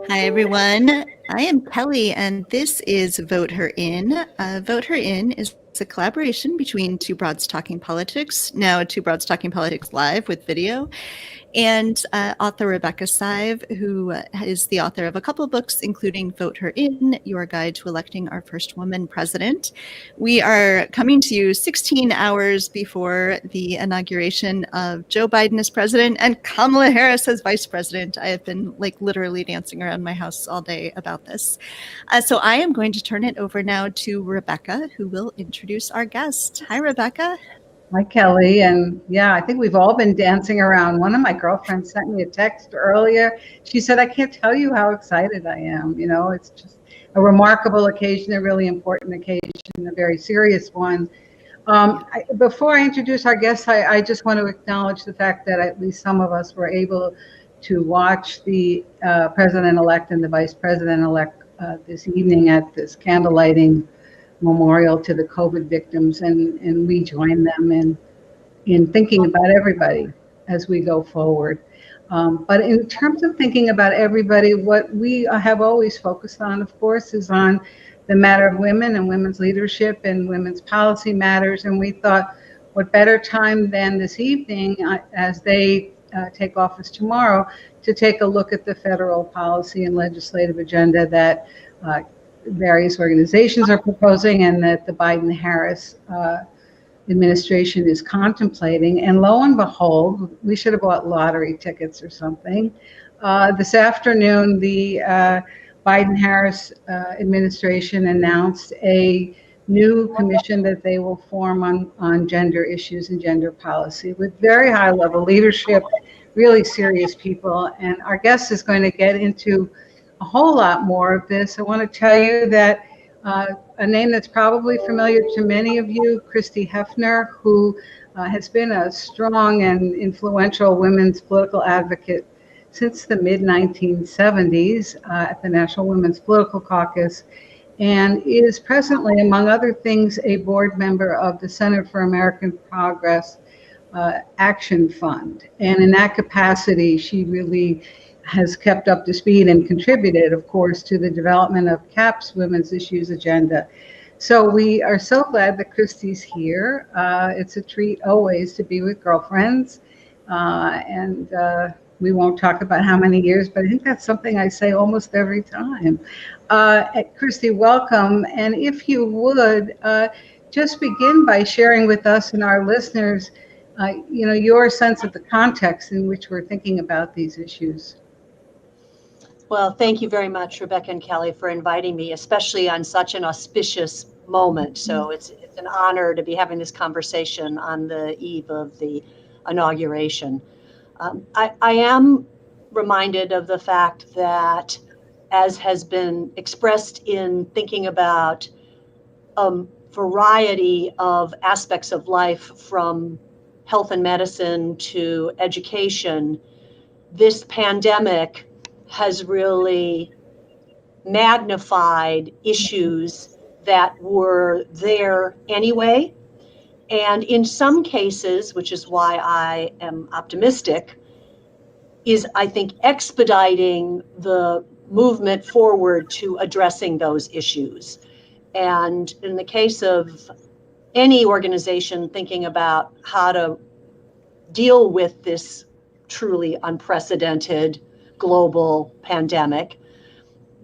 Hi, everyone. I am Kelly, and this is Vote Her In. Vote Her In is a collaboration between Two Broads Talking Politics, now Two Broads Talking Politics Live with video, and author Rebecca Sive, who is the author of a couple of books, including Vote Her In, Your Guide to Electing Our First Woman President. We are coming to you 16 hours before the inauguration of Joe Biden as president and Kamala Harris as vice president. I have been literally dancing around my house all day about this. So I am going to turn it over now to Rebecca, who will introduce our guest. Hi, Rebecca. Hi, Kelly. And yeah, I think we've all been dancing around. One of my girlfriends sent me a text earlier. She said, I can't tell you how excited I am. You know, it's just a remarkable occasion, a really important occasion, a very serious one. Before I introduce our guests, I just want to acknowledge the fact that at least some of us were able to watch the president-elect and the vice president-elect this evening at this candle lighting memorial to the COVID victims, and we join them in thinking about everybody as we go forward. But in terms of thinking about everybody, what we have always focused on, of course, is on the matter of women and women's leadership and women's policy matters. And we thought, what better time than this evening, as they take office tomorrow, to take a look at the federal policy and legislative agenda that various organizations are proposing and that the Biden-Harris administration is contemplating. And lo and behold, we should have bought lottery tickets or something. This afternoon, the Biden-Harris administration announced a new commission that they will form on gender issues and gender policy with very high-level leadership, really serious people. And our guest is going to get into a whole lot more of this. I want to tell you that a name that's probably familiar to many of you, Christie Hefner, who has been a strong and influential women's political advocate since the mid-1970s at the National Women's Political Caucus, and is presently, among other things, a board member of the Center for American Progress Action Fund. And in that capacity, she really has kept up to speed and contributed, of course, to the development of CAP's Women's Issues Agenda. So we are so glad that Christie's here. It's a treat always to be with girlfriends. And we won't talk about how many years, but I think that's something I say almost every time. Christie, welcome. And if you would, just begin by sharing with us and our listeners, your sense of the context in which we're thinking about these issues. Well, thank you very much, Rebecca and Kelly, for inviting me, especially on such an auspicious moment. So it's an honor to be having this conversation on the eve of the inauguration. I am reminded of the fact that, as has been expressed in thinking about a variety of aspects of life, from health and medicine to education, this pandemic has really magnified issues that were there anyway. And in some cases, which is why I am optimistic, is, I think, expediting the movement forward to addressing those issues. And in the case of any organization thinking about how to deal with this truly unprecedented global pandemic,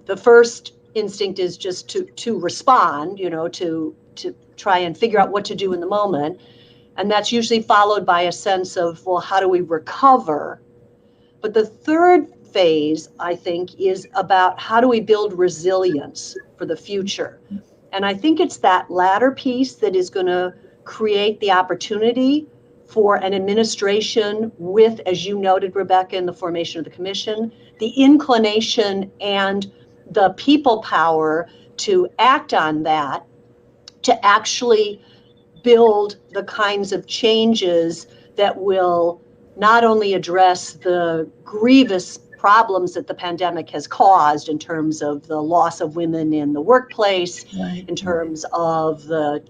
the first instinct is just to respond, to try and figure out what to do in the moment. And that's usually followed by a sense of, well, how do we recover? But the third phase, I think, is about how do we build resilience for the future? And I think it's that latter piece that is going to create the opportunity for an administration with, as you noted, Rebecca, in the formation of the commission, the inclination and the people power to act on that, to actually build the kinds of changes that will not only address the grievous problems that the pandemic has caused in terms of the loss of women in the workplace, right, in terms of the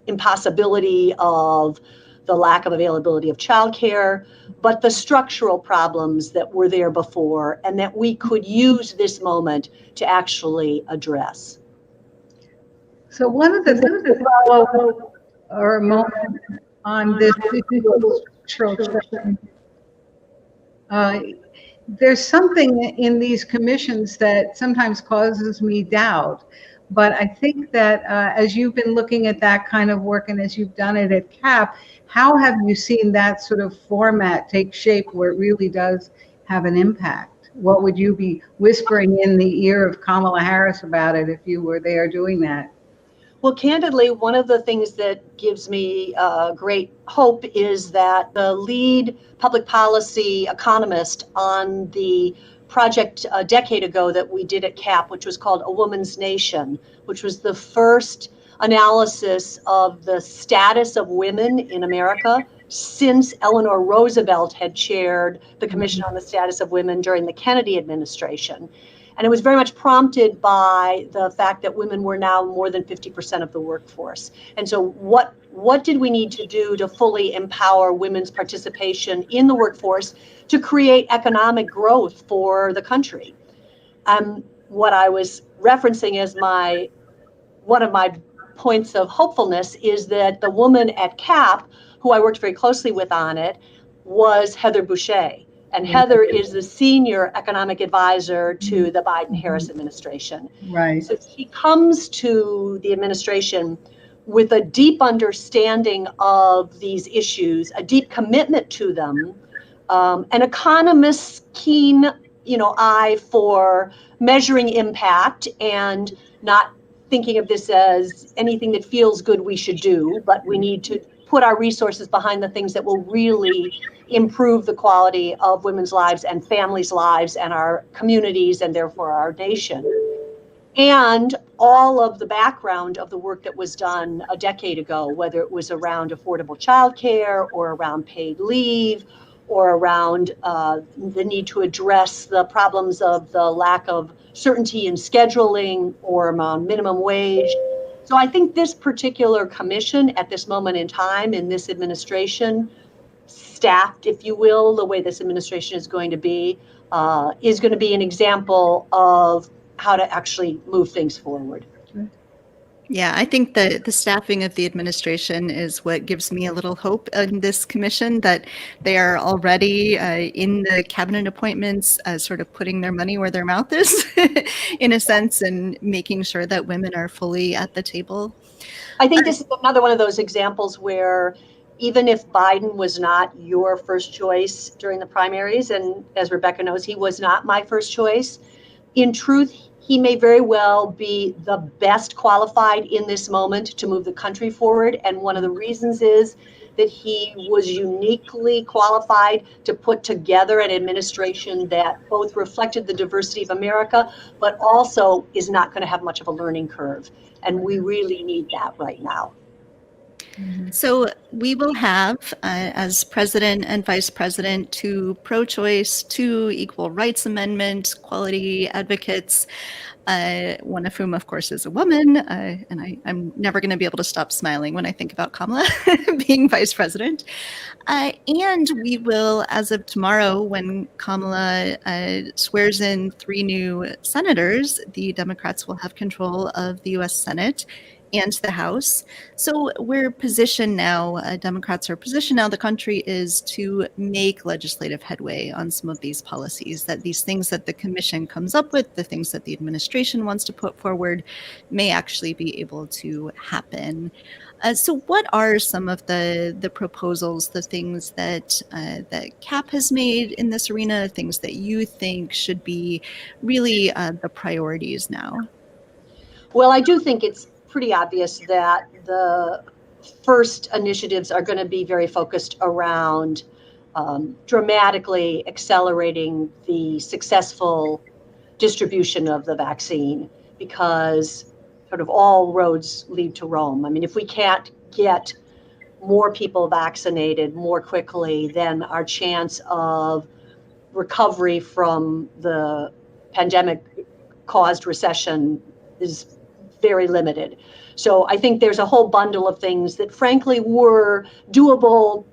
impossibility of the lack of availability of childcare, but the structural problems that were there before and that we could use this moment to actually address. So one of the things to follow or a moment on this issue of structural change, there's something in these commissions that sometimes causes me doubt. But I think that as you've been looking at that kind of work and as you've done it at CAP, how have you seen that sort of format take shape where it really does have an impact? What would you be whispering in the ear of Kamala Harris about it if you were there doing that? Well, candidly, one of the things that gives me great hope is that the lead public policy economist on the project a decade ago that we did at CAP, which was called A Woman's Nation, which was the first analysis of the status of women in America since Eleanor Roosevelt had chaired the Commission on the Status of Women during the Kennedy administration. And it was very much prompted by the fact that women were now more than 50% of the workforce. And so what did we need to do to fully empower women's participation in the workforce to create economic growth for the country? What I was referencing as one of my points of hopefulness is that the woman at CAP, who I worked very closely with on it, was Heather Boucher. And Heather is the senior economic advisor to the Biden-Harris administration. Right. So she comes to the administration with a deep understanding of these issues, a deep commitment to them, an economist's keen, eye for measuring impact and not thinking of this as anything that feels good we should do, but we need to put our resources behind the things that will really improve the quality of women's lives and families' lives and our communities and therefore our nation. And all of the background of the work that was done a decade ago, whether it was around affordable childcare or around paid leave or around the need to address the problems of the lack of certainty in scheduling or around minimum wage. So I think this particular commission at this moment in time in this administration, staffed, if you will, the way this administration is going to be an example of how to actually move things forward. Yeah, I think the staffing of the administration is what gives me a little hope in this commission, that they are already in the cabinet appointments, sort of putting their money where their mouth is, in a sense, and making sure that women are fully at the table. I think this is another one of those examples where even if Biden was not your first choice during the primaries, and as Rebecca knows, he was not my first choice, in truth, he may very well be the best qualified in this moment to move the country forward. And one of the reasons is that he was uniquely qualified to put together an administration that both reflected the diversity of America, but also is not going to have much of a learning curve. And we really need that right now. So we will have, as president and vice president, 2 pro-choice, 2 equal rights amendment, quality advocates, one of whom, of course, is a woman. And I'm never going to be able to stop smiling when I think about Kamala being vice president. And we will, as of tomorrow, when Kamala swears in 3 new senators, the Democrats will have control of the U.S. Senate and the House. So we're positioned now, Democrats are positioned now, the country is to make legislative headway on some of these policies, that these things that the commission comes up with, the things that the administration wants to put forward, may actually be able to happen. So what are some of the proposals, the things that CAP has made in this arena, things that you think should be really the priorities now? Well, I do think it's pretty obvious that the first initiatives are going to be very focused around dramatically accelerating the successful distribution of the vaccine, because sort of all roads lead to Rome. I mean, if we can't get more people vaccinated more quickly, then our chance of recovery from the pandemic caused recession is very limited. So I think there's a whole bundle of things that frankly were doable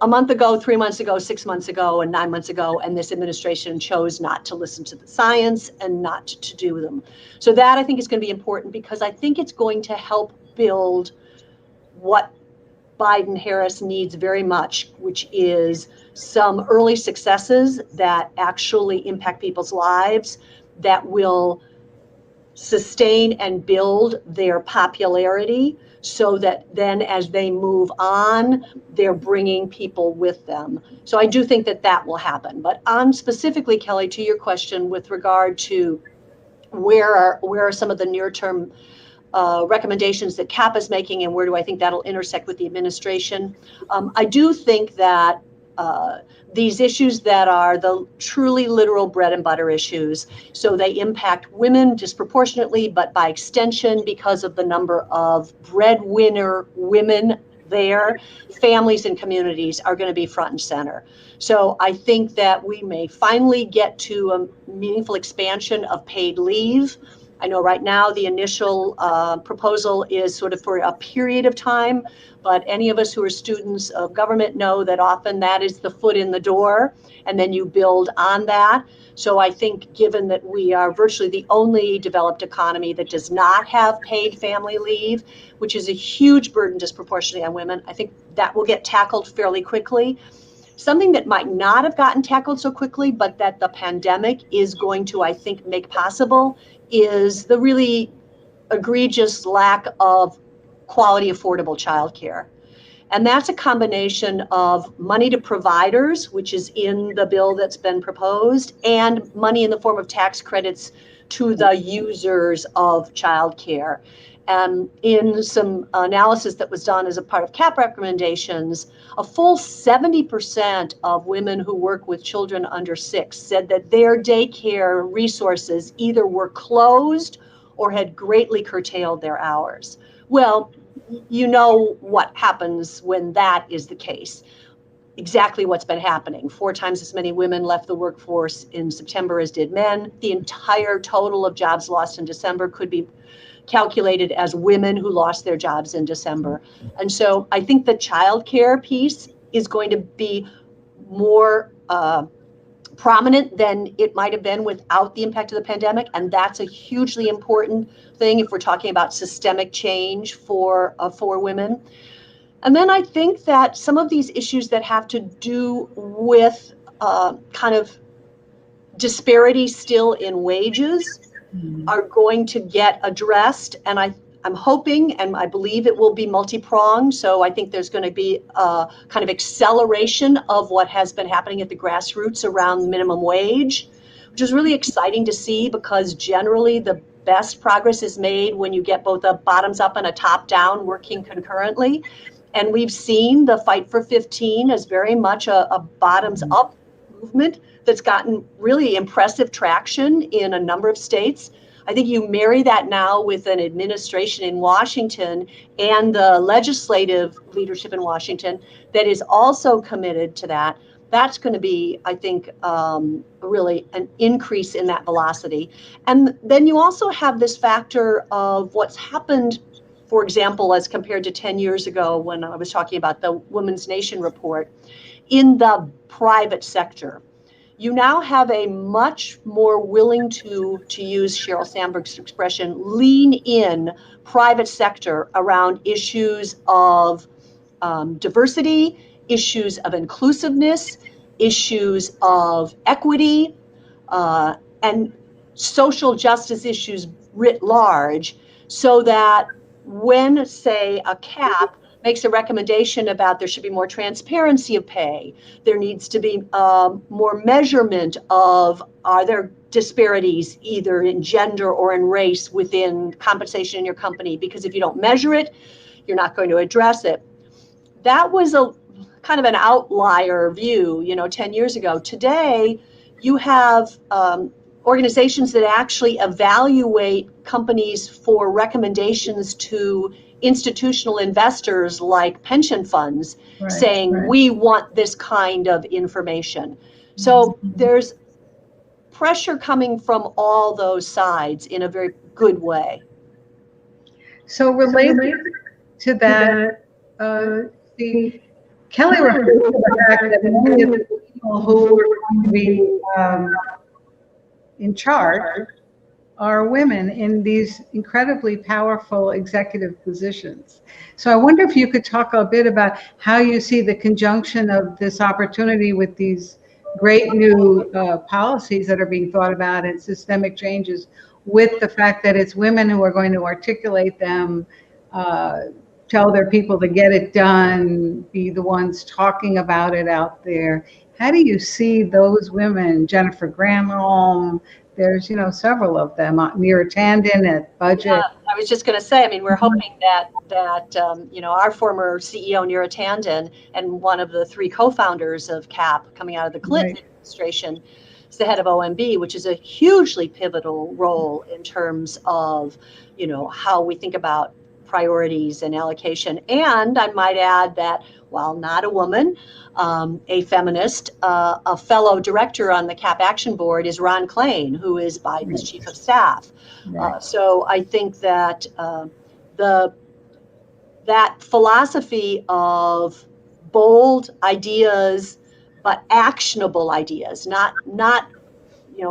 a month ago, 3 months ago, 6 months ago, and 9 months ago, and this administration chose not to listen to the science and not to do them. So that I think is going to be important, because I think it's going to help build what Biden-Harris needs very much, which is some early successes that actually impact people's lives, that will sustain and build their popularity, so that then as they move on, they're bringing people with them. So I do think that that will happen. But on specifically, Kelly, to your question with regard to where are some of the near-term recommendations that CAP is making, and where do I think that'll intersect with the administration? I do think that these issues that are the truly literal bread and butter issues, so they impact women disproportionately, but by extension, because of the number of breadwinner women there, families and communities are going to be front and center. So I think that we may finally get to a meaningful expansion of paid leave. I know right now the initial proposal is sort of for a period of time, but any of us who are students of government know that often that is the foot in the door, and then you build on that. So I think, given that we are virtually the only developed economy that does not have paid family leave, which is a huge burden disproportionately on women, I think that will get tackled fairly quickly. Something that might not have gotten tackled so quickly, but that the pandemic is going to, I think, make possible, is the really egregious lack of quality, affordable childcare. And that's a combination of money to providers, which is in the bill that's been proposed, and money in the form of tax credits to the users of childcare. And in some analysis that was done as a part of CAP recommendations, a full 70% of women who work with children under 6 said that their daycare resources either were closed or had greatly curtailed their hours. Well, you know what happens when that is the case. Exactly what's been happening. 4 times as many women left the workforce in September as did men. The entire total of jobs lost in December could be calculated as women who lost their jobs in December. And so I think the childcare piece is going to be more prominent than it might have been without the impact of the pandemic. And that's a hugely important thing if we're talking about systemic change for women. And then I think that some of these issues that have to do with kind of disparity still in wages are going to get addressed. And I'm hoping, and I believe it will be multi-pronged. So I think there's going to be a kind of acceleration of what has been happening at the grassroots around minimum wage, which is really exciting to see, because generally the best progress is made when you get both a bottoms up and a top down working concurrently. And we've seen the Fight for 15 as very much a bottoms up movement that's gotten really impressive traction in a number of states. I think you marry that now with an administration in Washington and the legislative leadership in Washington that is also committed to that. That's going to be, I think, really an increase in that velocity. And then you also have this factor of what's happened, for example, as compared to 10 years ago when I was talking about the Women's Nation report, in the private sector. You now have a much more willing to use Sheryl Sandberg's expression, lean in private sector around issues of diversity, issues of inclusiveness, issues of equity, and social justice issues writ large, so that when, say, a CAP makes a recommendation about there should be more transparency of pay, there needs to be more measurement of, are there disparities either in gender or in race within compensation in your company? Because if you don't measure it, you're not going to address it. That was a kind of an outlier view, 10 years ago. Today, you have organizations that actually evaluate companies for recommendations to institutional investors like pension funds, saying, we want this kind of information. So there's pressure coming from all those sides in a very good way. So related to that, the Kelly refers to the fact that many of the people who were going to be in charge are women in these incredibly powerful executive positions. So I wonder if you could talk a bit about how you see the conjunction of this opportunity with these great new policies that are being thought about and systemic changes with the fact that it's women who are going to articulate them, tell their people to get it done, be the ones talking about it out there. How do you see those women, Jennifer Granholm, there's, several of them, Neera Tanden at Budget. Yeah, I was just going to say, I mean, we're hoping that our former CEO, Neera Tanden, and one of the 3 co-founders of CAP coming out of the Clinton administration, is the head of OMB, which is a hugely pivotal role in terms of, how we think about priorities and allocation. And I might add that while not a woman, a feminist, a fellow director on the CAP Action Board is Ron Klain, who is Biden's chief of staff. So I think that that philosophy of bold ideas, but actionable ideas, not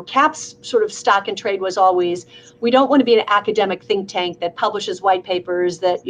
CAP's sort of stock and trade was always, we don't want to be an academic think tank that publishes white papers that,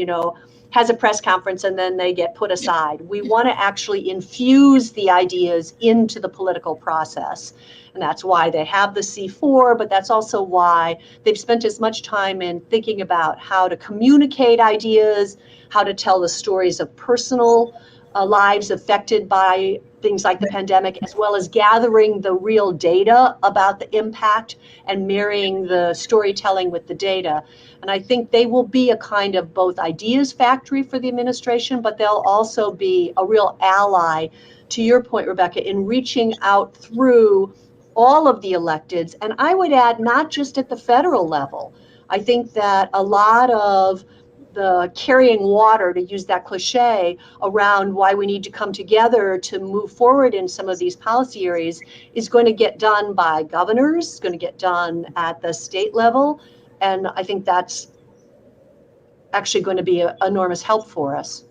has a press conference and then they get put aside. We want to actually infuse the ideas into the political process. And that's why they have the C4, but that's also why they've spent as much time in thinking about how to communicate ideas, how to tell the stories of personal lives affected by things like the pandemic, as well as gathering the real data about the impact and marrying the storytelling with the data. And I think they will be a kind of both ideas factory for the administration, but they'll also be a real ally, to your point, Rebecca, in reaching out through all of the electeds. And I would add, not just at the federal level. I think that a lot of the carrying water, to use that cliche, around why we need to come together to move forward in some of these policy areas is going to get done by governors, it's going to get done at the state level. And I think that's actually going to be an enormous help for us.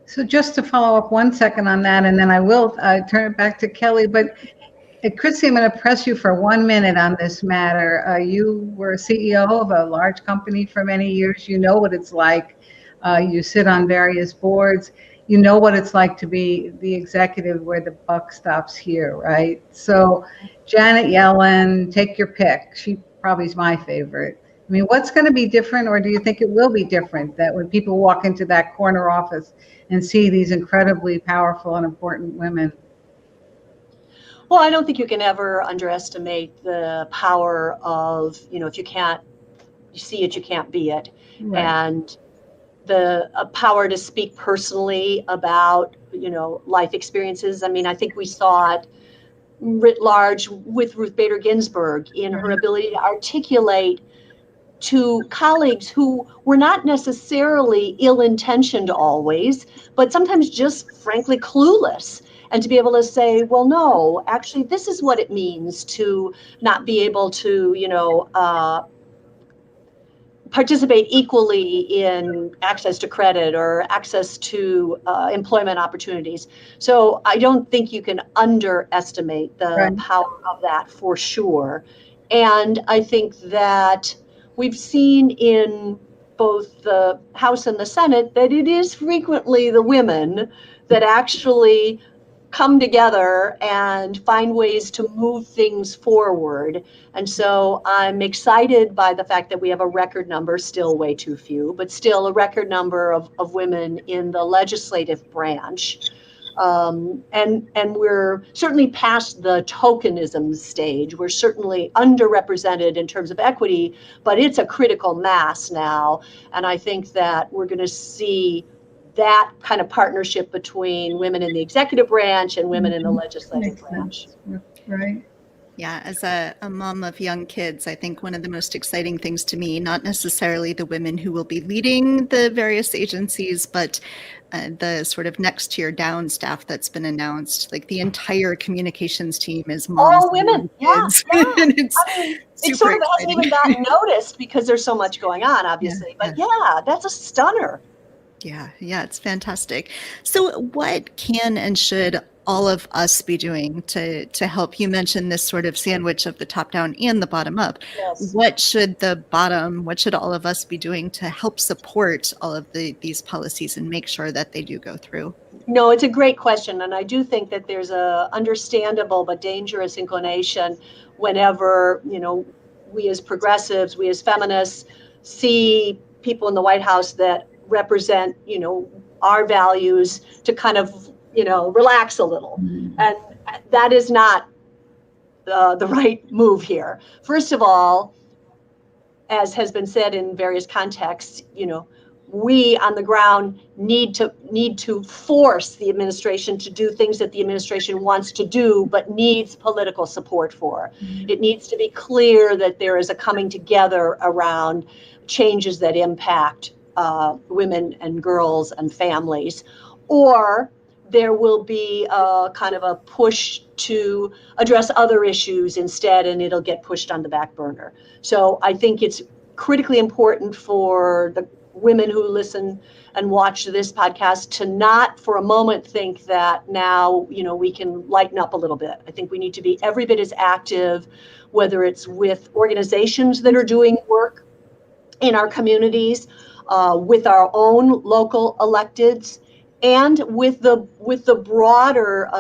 So just to follow up 1 second on that, and then I will turn it back to Kelly, but Christie, I'm going to press you for 1 minute on this matter. You were CEO of a large company for many years. You know what it's like. You sit on various boards. You know what it's like to be the executive where the buck stops here, right? So Janet Yellen, take your pick. She probably is my favorite. I mean, what's going to be different, or do you think it will be different, that when people walk into that corner office and see these incredibly powerful and important women? Well, I don't think you can ever underestimate the power of, if you can't see it, you can't be it. Right. And the power to speak personally about, life experiences. I mean, I think we saw it writ large with Ruth Bader Ginsburg in her ability to articulate to colleagues who were not necessarily ill-intentioned always, but sometimes just frankly clueless. And to be able to say, well, no, actually, this is what it means to not be able to, participate equally in access to credit or access to employment opportunities. So I don't think you can underestimate the power of that for sure. And I think that we've seen in both the House and the Senate that it is frequently the women that actually come together and find ways to move things forward. And so I'm excited by the fact that we have a record number, still way too few, but still a record number of women in the legislative branch. And we're certainly past the tokenism stage. We're certainly underrepresented in terms of equity, but it's a critical mass now. And I think that we're going to see that kind of partnership between women in the executive branch and women in the legislative branch. Right. Yeah, as a mom of young kids, I think one of the most exciting things to me, not necessarily the women who will be leading the various agencies, but the sort of next tier down staff that's been announced. Like the entire communications team is moms All and women. young Yeah, kids. yeah. And it's I mean, it super sort of hasn't exciting. even gotten noticed because there's so much going on, Yeah, obviously. But yeah. yeah, that's a stunner. Yeah, it's fantastic. So what can and should all of us be doing to help? You mentioned this sort of sandwich of the top down and the bottom up. Yes. What should all of us be doing to help support all of these policies and make sure that they do go through? No, it's a great question. And I do think that there's a understandable but dangerous inclination whenever, we as progressives, we as feminists see people in the White House that represent, our values to kind of, relax a little. And that is not the right move here. First of all, as has been said in various contexts, we on the ground need to force the administration to do things that the administration wants to do, but needs political support for. It needs to be clear that there is a coming together around changes that impact women and girls and families, or there will be a kind of a push to address other issues instead, and it'll get pushed on the back burner. So I think it's critically important for the women who listen and watch this podcast to not for a moment think that now, we can lighten up a little bit. I think we need to be every bit as active, whether it's with organizations that are doing work in our communities, with our own local electeds, and with the broader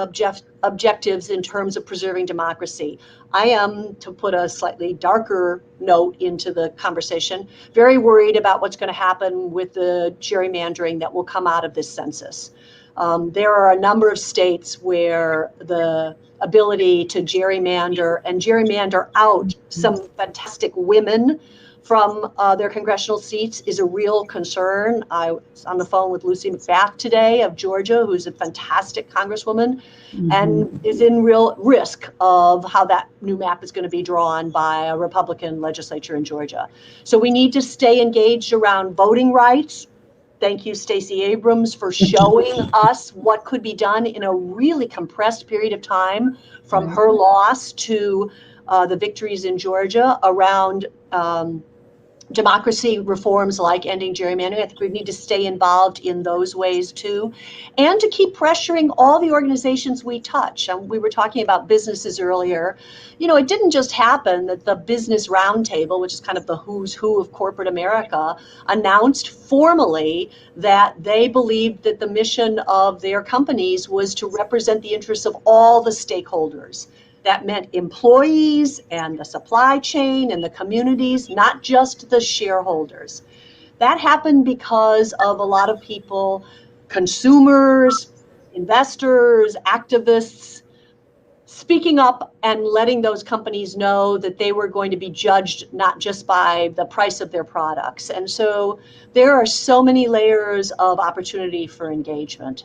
objectives in terms of preserving democracy. I am, to put a slightly darker note into the conversation, very worried about what's going to happen with the gerrymandering that will come out of this census. There are a number of states where the ability to gerrymander out some fantastic women from their congressional seats is a real concern. I was on the phone with Lucy McBath today of Georgia, who's a fantastic congresswoman, and is in real risk of how that new map is going to be drawn by a Republican legislature in Georgia. So we need to stay engaged around voting rights. Thank you, Stacey Abrams, for showing us what could be done in a really compressed period of time from her loss to the victories in Georgia around democracy reforms like ending gerrymandering. I think we need to stay involved in those ways too, and to keep pressuring all the organizations we touch. We were talking about businesses earlier. It didn't just happen that the Business Roundtable, which is kind of the who's who of corporate America, announced formally that they believed that the mission of their companies was to represent the interests of all the stakeholders. That meant employees and the supply chain and the communities, not just the shareholders. That happened because of a lot of people, consumers, investors, activists, speaking up and letting those companies know that they were going to be judged not just by the price of their products. And so there are so many layers of opportunity for engagement.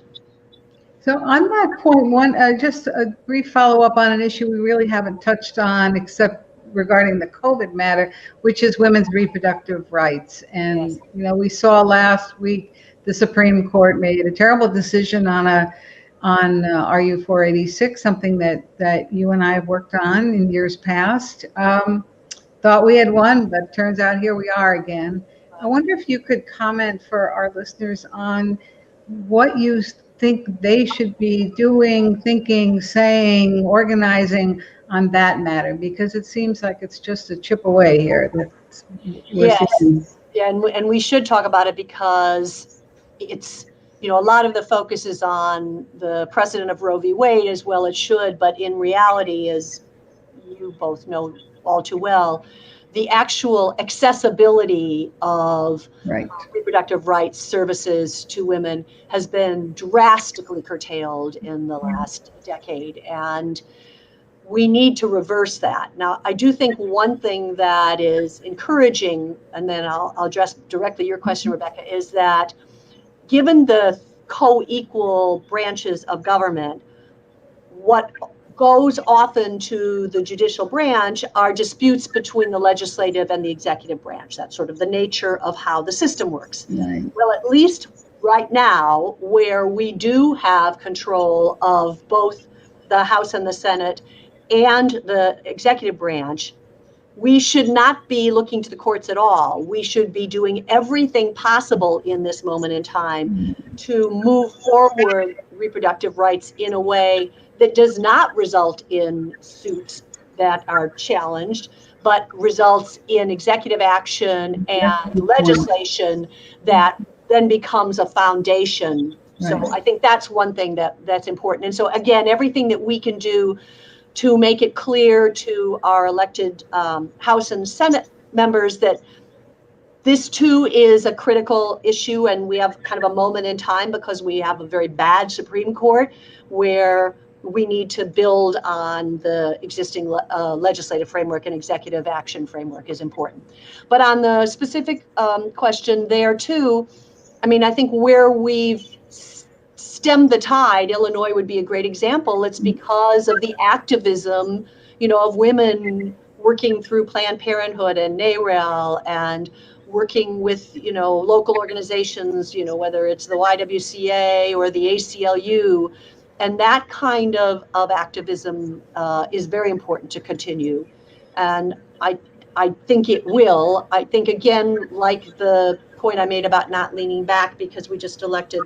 So on that point, just a brief follow-up on an issue we really haven't touched on except regarding the COVID matter, which is women's reproductive rights. And, Yes. We saw last week the Supreme Court made a terrible decision on RU 486, something that you and I have worked on in years past. Thought we had won, but turns out here we are again. I wonder if you could comment for our listeners on what you think they should be doing, thinking, saying, organizing on that matter, because it seems like it's just a chip away here. We're seeing. Yeah, and we should talk about it because it's, a lot of the focus is on the precedent of Roe v. Wade, as well it should, but in reality, as you both know all too well, the actual accessibility of reproductive rights services to women has been drastically curtailed in the last decade, and we need to reverse that. Now, I do think one thing that is encouraging, and then I'll address directly your question, Rebecca, is that given the co-equal branches of government, what goes often to the judicial branch are disputes between the legislative and the executive branch. That's sort of the nature of how the system works. Right. Well, at least right now, where we do have control of both the House and the Senate and the executive branch, we should not be looking to the courts at all. We should be doing everything possible in this moment in time to move forward reproductive rights in a way that does not result in suits that are challenged, but results in executive action and legislation that then becomes a foundation. So Right. I think that's one thing that's important. And so again, everything that we can do to make it clear to our elected House and Senate members that this too is a critical issue, and we have kind of a moment in time because we have a very bad Supreme Court where we need to build on the existing legislative framework, and executive action framework is important. But on the specific question there too, I mean, I think where we've stemmed the tide, Illinois would be a great example. It's because of the activism, of women working through Planned Parenthood and NARAL and working with, local organizations, whether it's the YWCA or the ACLU. And that kind of activism is very important to continue. And I think it will. I think, again, like the point I made about not leaning back because we just elected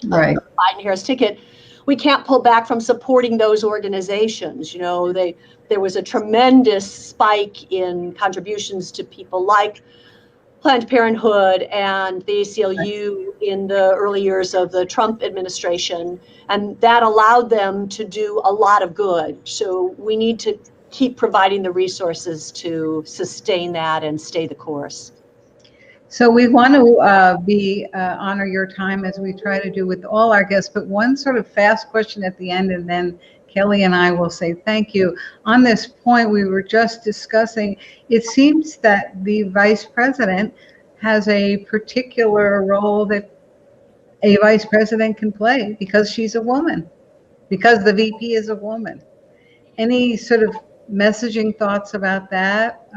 Right. Biden-Harris ticket, we can't pull back from supporting those organizations. There was a tremendous spike in contributions to people like Planned Parenthood and the ACLU in the early years of the Trump administration, and that allowed them to do a lot of good. So we need to keep providing the resources to sustain that and stay the course. So we want to honor your time as we try to do with all our guests, but one sort of fast question at the end, and then Kelly and I will say thank you. On this point we were just discussing, it seems that the vice president has a particular role that a vice president can play because she's a woman, because the VP is a woman. Any sort of messaging thoughts about that?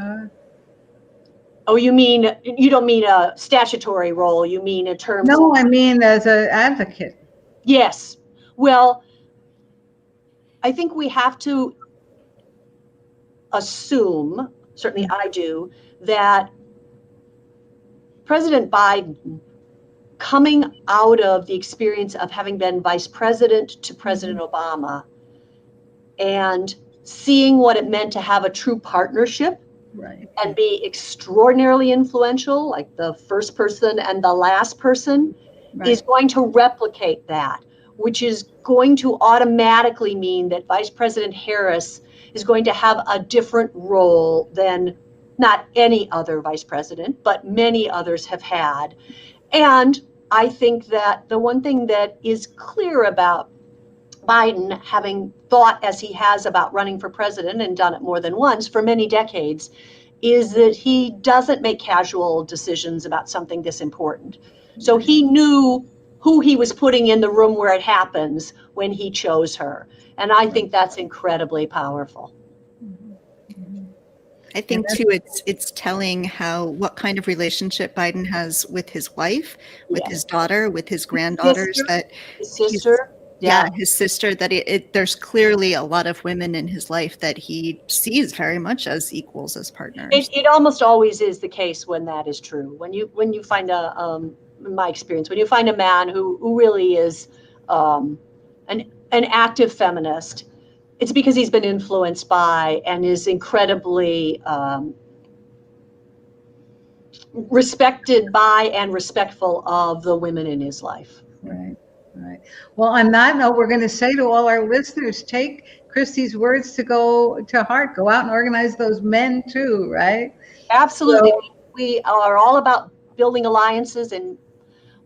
Oh, you don't mean a statutory role, you mean in terms No, I mean as an advocate. Yes. Well, I think we have to assume, certainly I do, that President Biden, coming out of the experience of having been vice president to President Obama and seeing what it meant to have a true partnership, Right. and be extraordinarily influential, like the first person and the last person, Right. is going to replicate that, which is going to automatically mean that Vice President Harris is going to have a different role than not any other vice president, but many others have had. And I think that the one thing that is clear about Biden, having thought as he has about running for president and done it more than once for many decades, is that he doesn't make casual decisions about something this important. So he knew who he was putting in the room where it happens when he chose her. And I think that's incredibly powerful. I think too, it's telling what kind of relationship Biden has with his wife, with his daughter, with his granddaughters. His sister. His sister. That there's clearly a lot of women in his life that he sees very much as equals, as partners. It almost always is the case when that is true. When you find in my experience, when you find a man who really is an active feminist, it's because he's been influenced by and is incredibly respected by and respectful of the women in his life. Right. Right. Well, on that note, we're going to say to all our listeners, take Christie's words to heart. Go out and organize those men too, right? Absolutely. So, we are all about building alliances and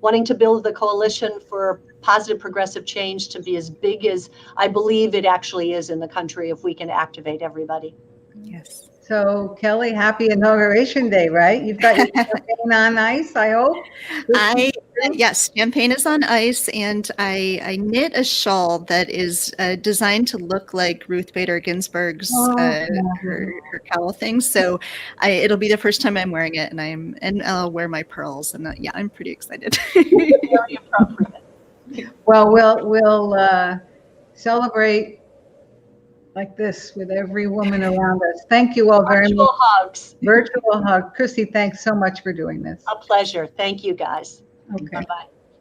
wanting to build the coalition for positive progressive change to be as big as I believe it actually is in the country if we can activate everybody. Yes. So Kelly, happy Inauguration Day, right? You've got your campaign on ice, I hope. I Yes, champagne is on ice, and I knit a shawl that is designed to look like Ruth Bader Ginsburg's her cowl thing. So it'll be the first time I'm wearing it, and I'll wear my pearls, and yeah, I'm pretty excited. Very appropriate. Well, we'll celebrate like this with every woman around us. Thank you all very Virtual much. hugs. Virtual hug. Christie, thanks so much for doing this. A pleasure. Thank you, guys. Okay. Bye-bye.